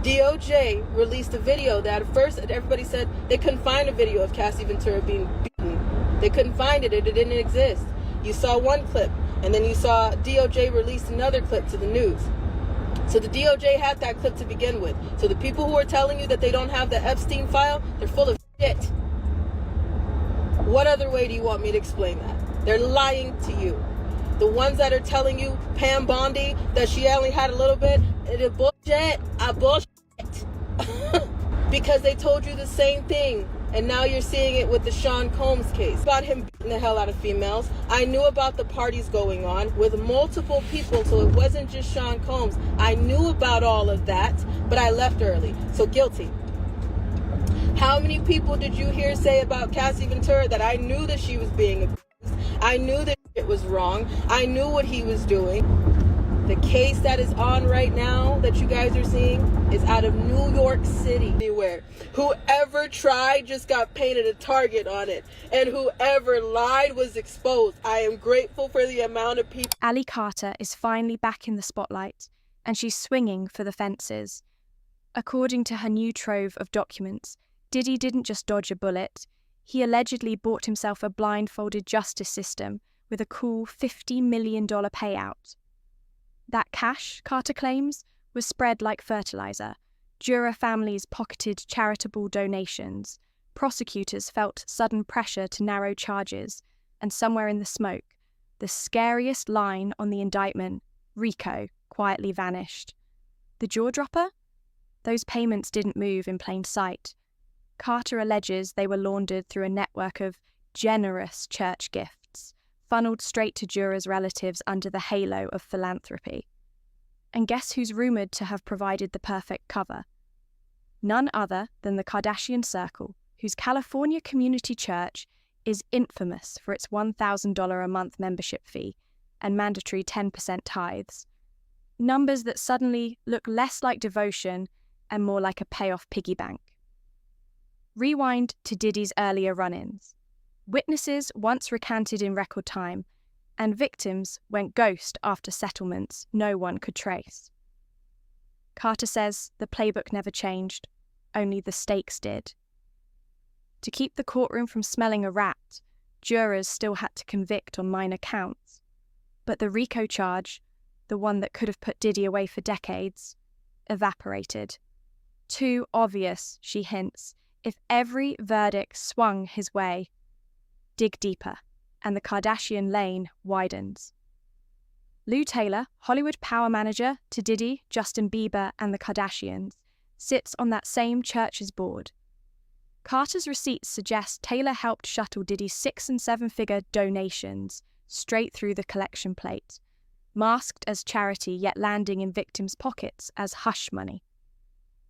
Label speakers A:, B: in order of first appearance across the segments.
A: DOJ released a video that at first everybody said they couldn't find a video of Cassie Ventura being beaten. They couldn't find it. It didn't exist. You saw one clip, and then you saw DOJ release another clip to the news. So the DOJ had that clip to begin with. So the people who are telling you that they don't have the Epstein file, they're full of shit. What other way do you want me to explain that? They're lying to you. The ones that are telling you, Pam Bondi, that she only had a little bit, it is bullshit. I bullshit. Because they told you the same thing. And now you're seeing it with the Sean Combs case. About him beating the hell out of females. I knew about the parties going on with multiple people, so it wasn't just Sean Combs. I knew about all of that, but I left early. So guilty. How many people did you hear say about Cassie Ventura that I knew that she was being abused? I knew that it was wrong. I knew what he was doing. The case that is on right now that you guys are seeing is out of New York City. Anywhere. Whoever tried just got painted a target on it. And whoever lied was exposed. I am grateful for the amount of people.
B: Ali Carter is finally back in the spotlight, and she's swinging for the fences. According to her new trove of documents, Diddy didn't just dodge a bullet. He allegedly bought himself a blindfolded justice system with a cool $50 million payout. That cash, Carter claims, was spread like fertilizer. Juror families pocketed charitable donations. Prosecutors felt sudden pressure to narrow charges. And somewhere in the smoke, the scariest line on the indictment, RICO, quietly vanished. The jaw-dropper? Those payments didn't move in plain sight. Carter alleges they were laundered through a network of generous church gifts, funneled straight to jurors' relatives under the halo of philanthropy. And guess who's rumoured to have provided the perfect cover? None other than the Kardashian circle, whose California community church is infamous for its $1,000 a month membership fee and mandatory 10% tithes. Numbers that suddenly look less like devotion and more like a payoff piggy bank. Rewind to Diddy's earlier run-ins. Witnesses once recanted in record time, and victims went ghost after settlements no one could trace. Carter says the playbook never changed, only the stakes did. To keep the courtroom from smelling a rat, jurors still had to convict on minor counts. But the RICO charge, the one that could have put Diddy away for decades, evaporated. Too obvious, she hints, if every verdict swung his way. Dig deeper, and the Kardashian lane widens. Lou Taylor, Hollywood power manager to Diddy, Justin Bieber, and the Kardashians, sits on that same church's board. Carter's receipts suggest Taylor helped shuttle Diddy's 6- and 7-figure donations straight through the collection plate, masked as charity yet landing in victims' pockets as hush money.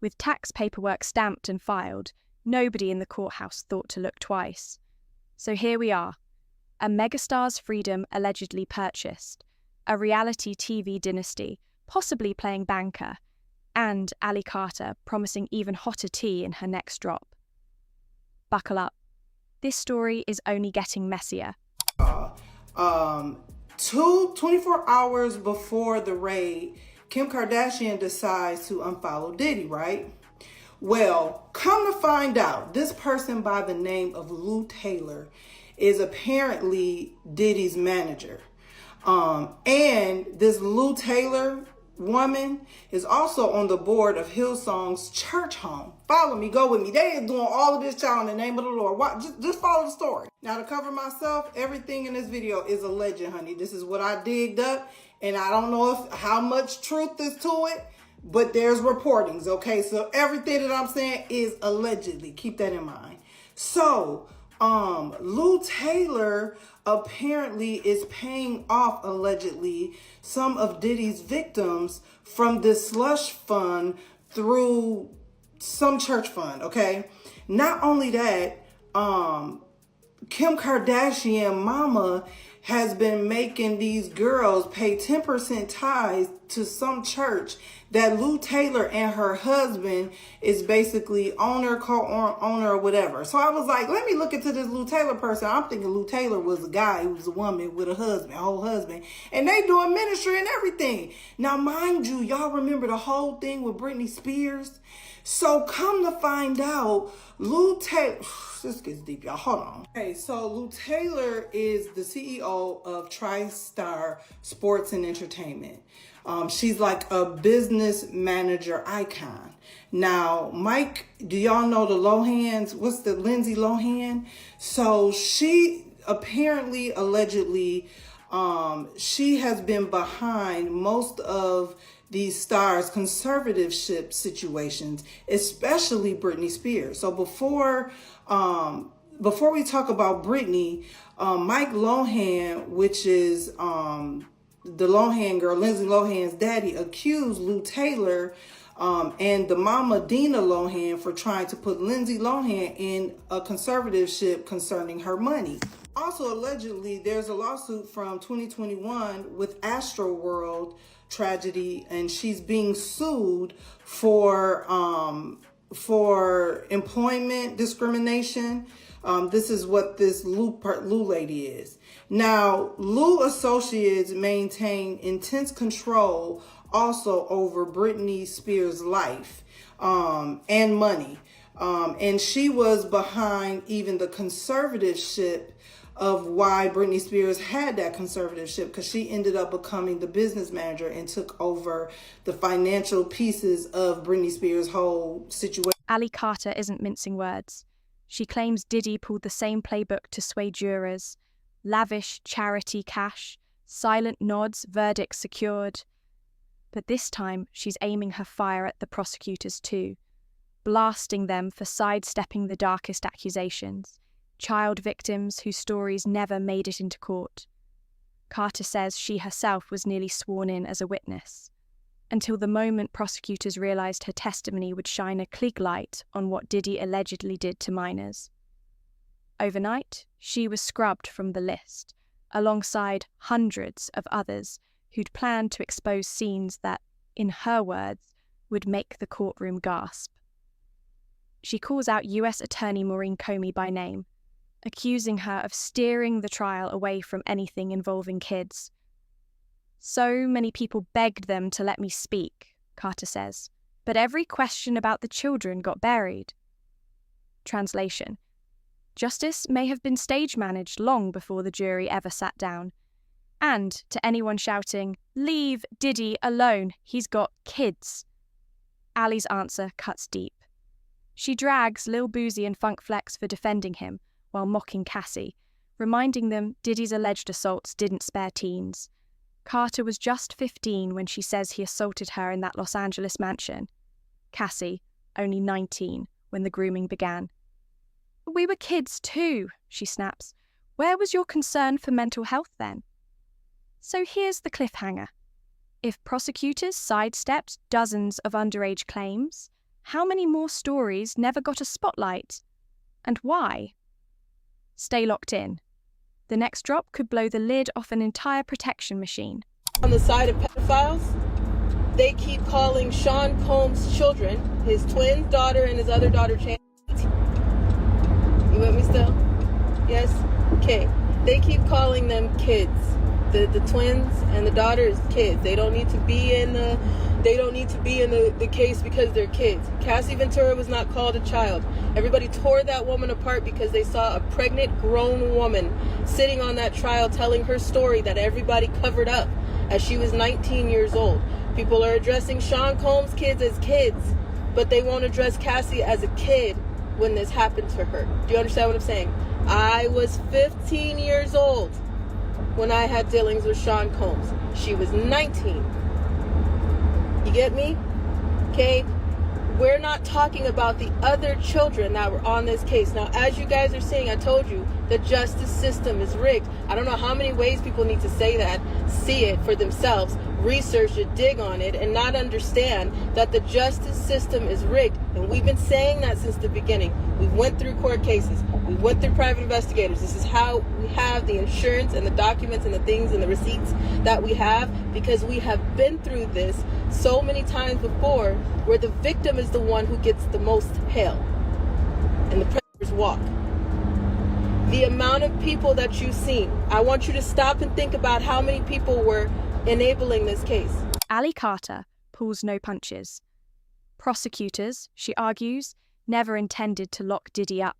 B: With tax paperwork stamped and filed, nobody in the courthouse thought to look twice. So here we are, a megastar's freedom allegedly purchased, a reality TV dynasty, possibly playing banker, and Ali Carter promising even hotter tea in her next drop. Buckle up. This story is only getting messier.
C: 24 hours before the raid, Kim Kardashian decides to unfollow Diddy, right? Well, come to find out, this person by the name of Lou Taylor is apparently Diddy's manager. And this Lou Taylor woman is also on the board of Hillsong's church home. Follow me, go with me. They are doing all of this, child, in the name of the Lord. Just follow the story. Now, to cover myself, everything in this video is alleged, honey. This is what I digged up, and I don't know how much truth is to it, but there's reportings, okay? So everything that I'm saying is allegedly. Keep that in mind. So, Lou Taylor apparently is paying off, allegedly, some of Diddy's victims from this slush fund through some church fund, okay? Not only that, Kim Kardashian mama has been making these girls pay 10% to some church that Lou Taylor and her husband is basically owner, co-owner, or whatever. So I was like, let me look into this Lou Taylor person. I'm thinking Lou Taylor was a guy who was a woman with a husband, whole husband, and they doing ministry and everything. Now, mind you, y'all remember the whole thing with Britney Spears? So come to find out, Lou Taylor, this gets deep, y'all. Hold on. Okay, so Lou Taylor is the CEO of TriStar Sports and Entertainment. She's like a business manager icon. Now, Mike, do y'all know the Lohans? What's the Lindsay Lohan? So she apparently, allegedly, she has been behind most of these stars' conservatorship situations, especially Britney Spears. So before we talk about Britney, Mike Lohan, which is the Lohan girl, Lindsay Lohan's daddy, accused Lou Taylor and the mama Dina Lohan for trying to put Lindsay Lohan in a conservatorship concerning her money. Also, allegedly, there's a lawsuit from 2021 with Astroworld tragedy, and she's being sued for employment discrimination. This is what this Lou lady is. Now, Lou Associates maintain intense control also over Britney Spears' life and money. And she was behind even the conservatorship of why Britney Spears had that conservatorship, because she ended up becoming the business manager and took over the financial pieces of Britney Spears' whole situation.
B: Ali Carter isn't mincing words. She claims Diddy pulled the same playbook to sway jurors: lavish charity cash, silent nods, verdicts secured. But this time, she's aiming her fire at the prosecutors too, blasting them for sidestepping the darkest accusations. Child victims whose stories never made it into court. Carter says she herself was nearly sworn in as a witness, until the moment prosecutors realized her testimony would shine a Klieg light on what Diddy allegedly did to minors. Overnight, she was scrubbed from the list, alongside hundreds of others who'd planned to expose scenes that, in her words, would make the courtroom gasp. She calls out US Attorney Maureen Comey by name, accusing her of steering the trial away from anything involving kids. So many people begged them to let me speak, Carter says, but every question about the children got buried. Translation: justice may have been stage managed long before the jury ever sat down. And to anyone shouting, "Leave Diddy alone, he's got kids," Ali's answer cuts deep. She drags Lil Boozy and Funk Flex for defending him, while mocking Cassie, reminding them Diddy's alleged assaults didn't spare teens. Carter was just 15 when she says he assaulted her in that Los Angeles mansion. Cassie, only 19 when the grooming began. "We were kids too," she snaps. "Where was your concern for mental health then?" So here's the cliffhanger. If prosecutors sidestepped dozens of underage claims, how many more stories never got a spotlight? And why? Stay locked in. The next drop could blow the lid off an entire protection machine.
A: On the side of pedophiles, they keep calling Sean Combs' children, his twin daughter and his other daughter, You with me still? Yes? Okay. They keep calling them kids. The twins and the daughters, kids. They don't need to be in the case because they're kids. Cassie Ventura was not called a child. Everybody tore that woman apart because they saw a pregnant, grown woman sitting on that trial telling her story that everybody covered up as she was 19 years old. People are addressing Sean Combs' kids as kids, but they won't address Cassie as a kid when this happened to her. Do you understand what I'm saying? I was 15 years old when I had dealings with Sean Combs. She was 19. You get me? Okay? We're not talking about the other children that were on this case. Now, as you guys are saying, I told you, the justice system is rigged. I don't know how many ways people need to say that, see it for themselves, research it, dig on it, and not understand that the justice system is rigged. And we've been saying that since the beginning. We went through court cases. We went through private investigators. This is how we have the insurance and the documents and the things and the receipts that we have, because we have been through this so many times before, where the victim is the one who gets the most hail and the predators walk. The amount of people that you've seen, I want you to stop and think about how many people were enabling this case.
B: Ali Carter pulls no punches. Prosecutors, she argues, never intended to lock Diddy up.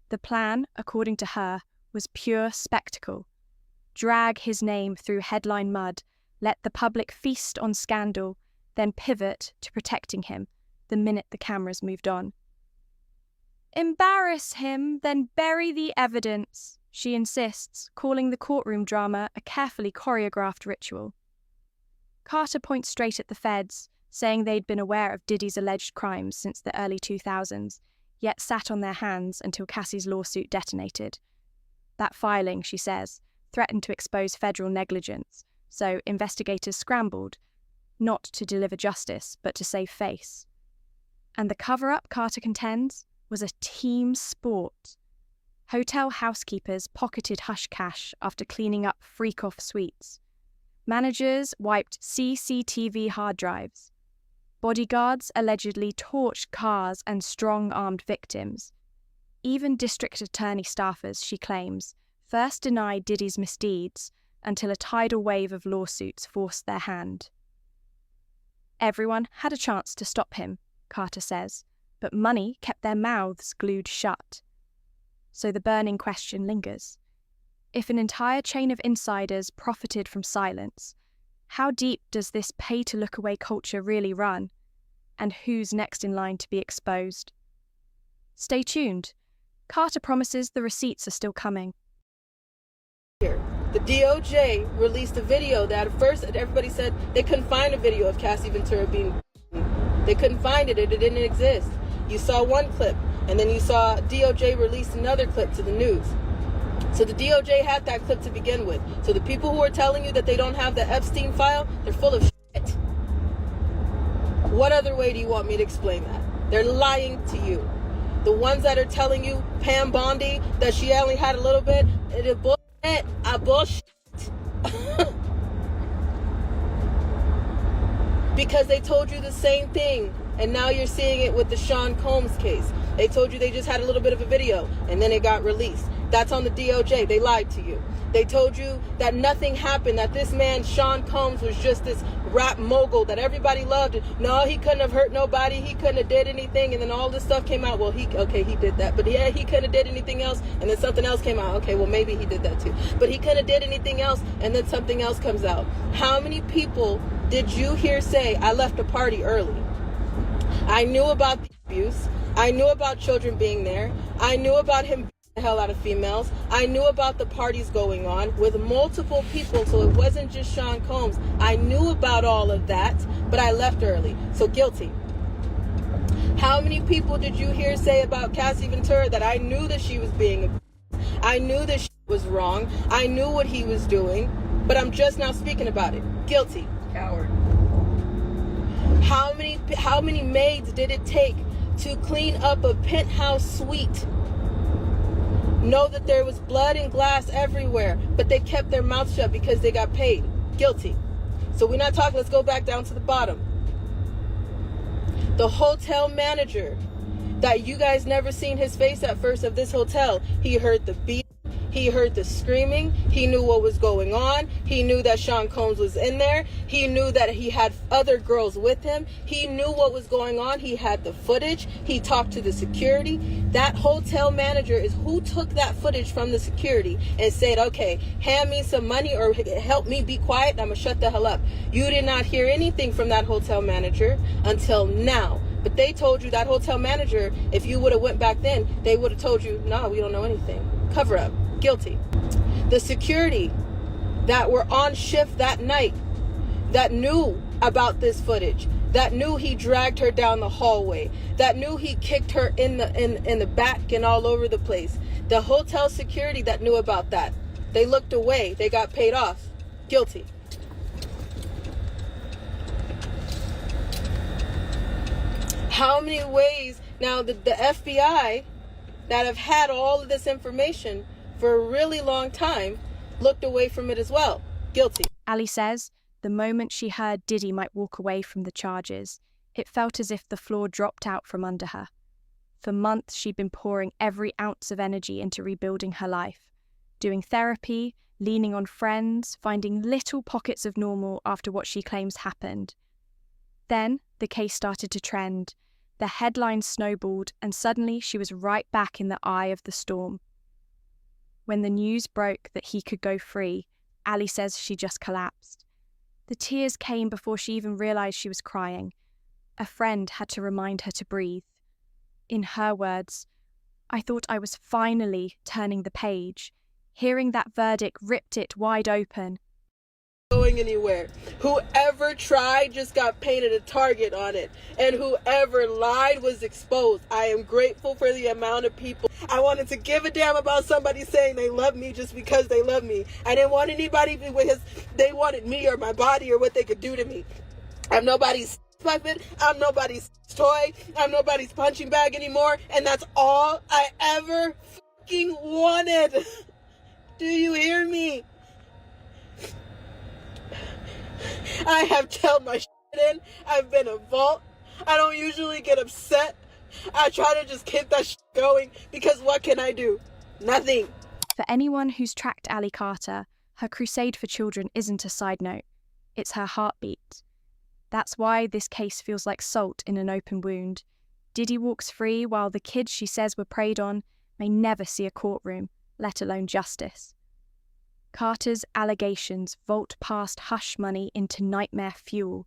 B: The plan, according to her, was pure spectacle. Drag his name through headline mud, let the public feast on scandal, then pivot to protecting him the minute the cameras moved on. Embarrass him, then bury the evidence, she insists, calling the courtroom drama a carefully choreographed ritual. Carter points straight at the feds, saying they'd been aware of Diddy's alleged crimes since the early 2000s, yet sat on their hands until Cassie's lawsuit detonated. That filing, she says, threatened to expose federal negligence, so investigators scrambled, not to deliver justice, but to save face. And the cover-up, Carter contends, was a team sport. Hotel housekeepers pocketed hush cash after cleaning up freak-off suites. Managers wiped CCTV hard drives. Bodyguards allegedly torched cars and strong-armed victims. Even district attorney staffers, she claims, first denied Diddy's misdeeds until a tidal wave of lawsuits forced their hand. Everyone had a chance to stop him, Carter says, but money kept their mouths glued shut. So the burning question lingers. If an entire chain of insiders profited from silence, how deep does this pay-to-look-away culture really run? And who's next in line to be exposed? Stay tuned. Carter promises the receipts are still coming.
A: The DOJ released a video that at first everybody said they couldn't find a video of Cassie Ventura being. They couldn't find it. It didn't exist. You saw one clip, and then you saw DOJ release another clip to the news. So the DOJ had that clip to begin with. So the people who are telling you that they don't have the Epstein file, they're full of shit. What other way do you want me to explain that? They're lying to you. The ones that are telling you, Pam Bondi, that she only had a little bit, it's bullshit. Bullshit. Because they told you the same thing, and now you're seeing it with the Sean Combs case. They told you they just had a little bit of a video, and then it got released. That's on the DOJ. They lied to you. They told you that nothing happened, that this man, Sean Combs, was just this rap mogul that everybody loved. No, he couldn't have hurt nobody. He couldn't have did anything. And then all this stuff came out. Well, he did that. But yeah, he couldn't have did anything else. And then something else came out. Okay, well, maybe he did that too. But he couldn't have did anything else. And then something else comes out. How many people did you hear say, I left a party early? I knew about the abuse. I knew about children being there. I knew about him the hell out of females. I knew about the parties going on with multiple people, so it wasn't just Sean Combs. I knew about all of that, but I left early, so guilty. How many people did you hear say about Cassie Ventura that I knew that she was being abused? I knew that she was wrong. I knew what he was doing, but I'm just now speaking about it. Guilty. Coward. How many maids did it take to clean up a penthouse suite? Know that there was blood and glass everywhere, but they kept their mouth shut because they got paid. Guilty. So we're not talking, let's go back down to the bottom. The hotel manager that you guys never seen his face at first of this hotel, he heard the beat. He heard the screaming. He knew what was going on. He knew that Sean Combs was in there. He knew that he had other girls with him. He knew what was going on. He had the footage. He talked to the security. That hotel manager is who took that footage from the security and said, okay, hand me some money or help me be quiet. I'm going to shut the hell up. You did not hear anything from that hotel manager until now. But they told you, that hotel manager, if you would have went back then, they would have told you, no, we don't know anything. Cover up. Guilty. The security that were on shift that night, that knew about this footage, that knew he dragged her down the hallway, that knew he kicked her in the back and all over the place. The hotel security that knew about that. They looked away. They got paid off. Guilty. How many ways now the FBI that have had all of this information for a really long time looked away from it as well? Guilty.
B: Ali says the moment she heard Diddy might walk away from the charges, it felt as if the floor dropped out from under her. For months, she'd been pouring every ounce of energy into rebuilding her life, doing therapy, leaning on friends, finding little pockets of normal after what she claims happened. Then, the case started to trend. The headlines snowballed, and suddenly she was right back in the eye of the storm. When the news broke that he could go free, Ali says she just collapsed. The tears came before she even realized she was crying. A friend had to remind her to breathe. In her words, "I thought I was finally turning the page. Hearing that verdict ripped it wide open."
A: Going anywhere. Whoever tried just got painted a target on it, and whoever lied was exposed. I am grateful for the amount of people. I wanted to give a damn about somebody saying they love me just because they love me. I didn't want anybody because they wanted me or my body or what they could do to me. I'm nobody's puppet. I'm nobody's toy. I'm nobody's punching bag anymore, and that's all I ever fucking wanted. Do you hear me? I have held my shit in. I've been a vault. I don't usually get upset. I try to just keep that shit going because what can I do? Nothing.
B: For anyone who's tracked Ali Carter, her crusade for children isn't a side note. It's her heartbeat. That's why this case feels like salt in an open wound. Diddy walks free while the kids she says were preyed on may never see a courtroom, let alone justice. Carter's allegations vault past hush money into nightmare fuel.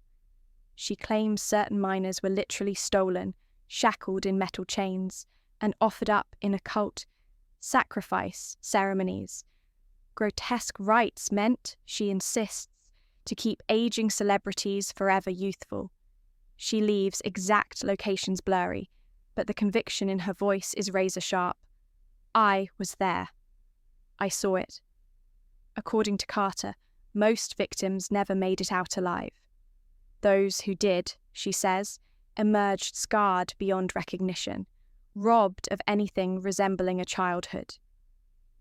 B: She claims certain minors were literally stolen, shackled in metal chains, and offered up in occult sacrifice ceremonies. Grotesque rites meant, she insists, to keep aging celebrities forever youthful. She leaves exact locations blurry, but the conviction in her voice is razor sharp. I was there. I saw it. According to Carter, most victims never made it out alive. Those who did, she says, emerged scarred beyond recognition, robbed of anything resembling a childhood.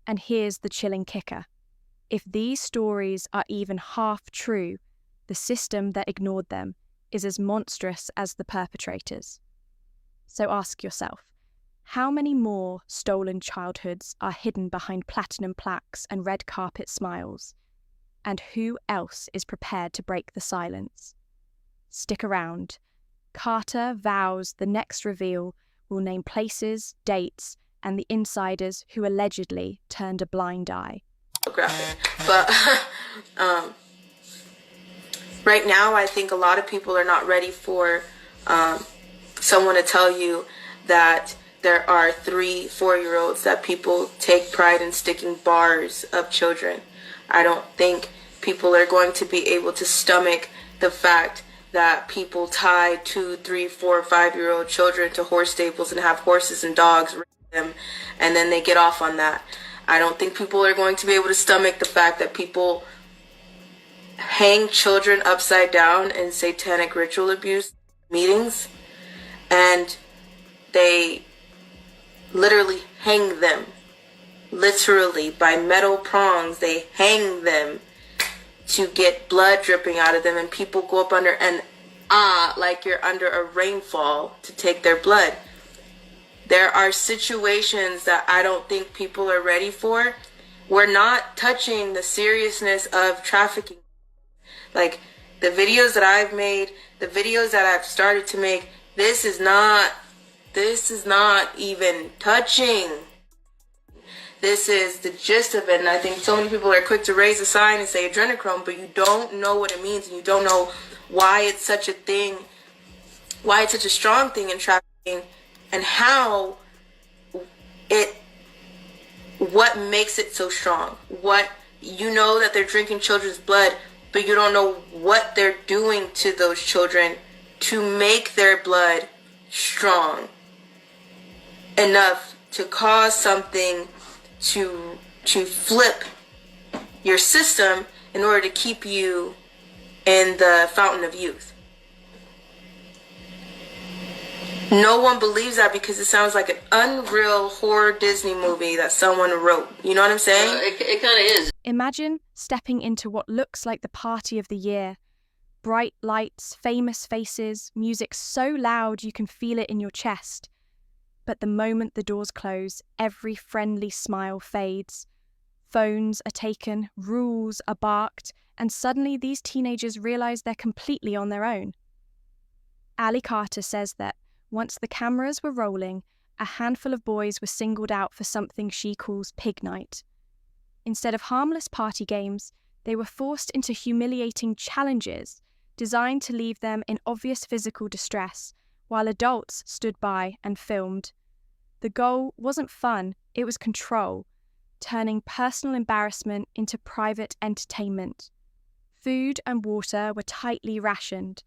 B: And here's the chilling kicker. If these stories are even half true, the system that ignored them is as monstrous as the perpetrators. So ask yourself, how many more stolen childhoods are hidden behind platinum plaques and red carpet smiles? And who else is prepared to break the silence? Stick around. Carter vows the next reveal will name places, dates, and the insiders who allegedly turned a blind eye.
D: But right now, I think a lot of people are not ready for someone to tell you that there are 3-4-year-olds that people take pride in sticking bars of children. I don't think people are going to be able to stomach the fact that people tie 2, 3, 4, 5-year-old children to horse stables and have horses and dogs raise them, and then they get off on that. I don't think people are going to be able to stomach the fact that people hang children upside down in satanic ritual abuse meetings, and they literally hang them. Literally, by metal prongs, they hang them to get blood dripping out of them, and people go up under and like you're under a rainfall to take their blood. There are situations that I don't think people are ready for. We're not touching the seriousness of trafficking. Like, the videos that I've made, the videos that I've started to make, this is not even touching. This is the gist of it, and I think so many people are quick to raise a sign and say adrenochrome, but you don't know what it means, and you don't know why it's such a thing, why it's such a strong thing in trafficking, and what makes it so strong. What, you know that they're drinking children's blood, but you don't know what they're doing to those children to make their blood strong enough to cause something to flip your system in order to keep you in the fountain of youth. No one believes that because it sounds like an unreal horror Disney movie that someone wrote. You know what I'm saying?
E: It kind of is.
B: Imagine stepping into what looks like the party of the year. Bright lights, famous faces, music so loud you can feel it in your chest. But the moment the doors close, every friendly smile fades. Phones are taken, rules are barked, and suddenly these teenagers realize they're completely on their own. Ali Carter says that once the cameras were rolling, a handful of boys were singled out for something she calls pig night. Instead of harmless party games, they were forced into humiliating challenges designed to leave them in obvious physical distress, while adults stood by and filmed. The goal wasn't fun, it was control, turning personal embarrassment into private entertainment. Food and water were tightly rationed.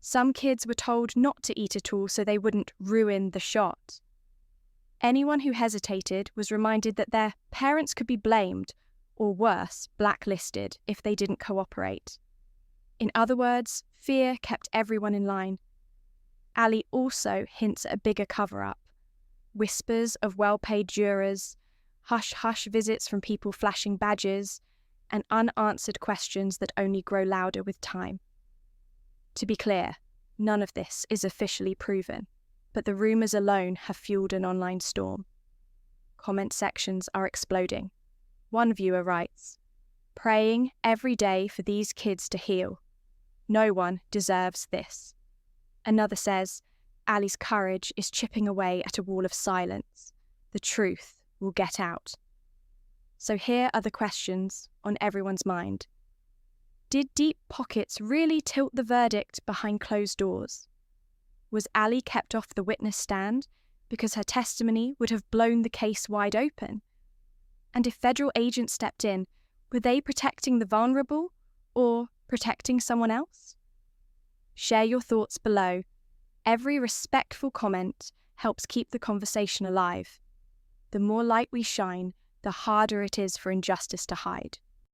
B: Some kids were told not to eat at all so they wouldn't ruin the shot. Anyone who hesitated was reminded that their parents could be blamed, or worse, blacklisted, if they didn't cooperate. In other words, fear kept everyone in line. Ali also hints at a bigger cover-up. Whispers of well-paid jurors, hush-hush visits from people flashing badges, and unanswered questions that only grow louder with time. To be clear, none of this is officially proven, but the rumours alone have fueled an online storm. Comment sections are exploding. One viewer writes, "Praying every day for these kids to heal. No one deserves this." Another says, "Ali's courage is chipping away at a wall of silence. The truth will get out." So here are the questions on everyone's mind. Did deep pockets really tilt the verdict behind closed doors? Was Ali kept off the witness stand because her testimony would have blown the case wide open? And if federal agents stepped in, were they protecting the vulnerable or protecting someone else? Share your thoughts below. Every respectful comment helps keep the conversation alive. The more light we shine, the harder it is for injustice to hide.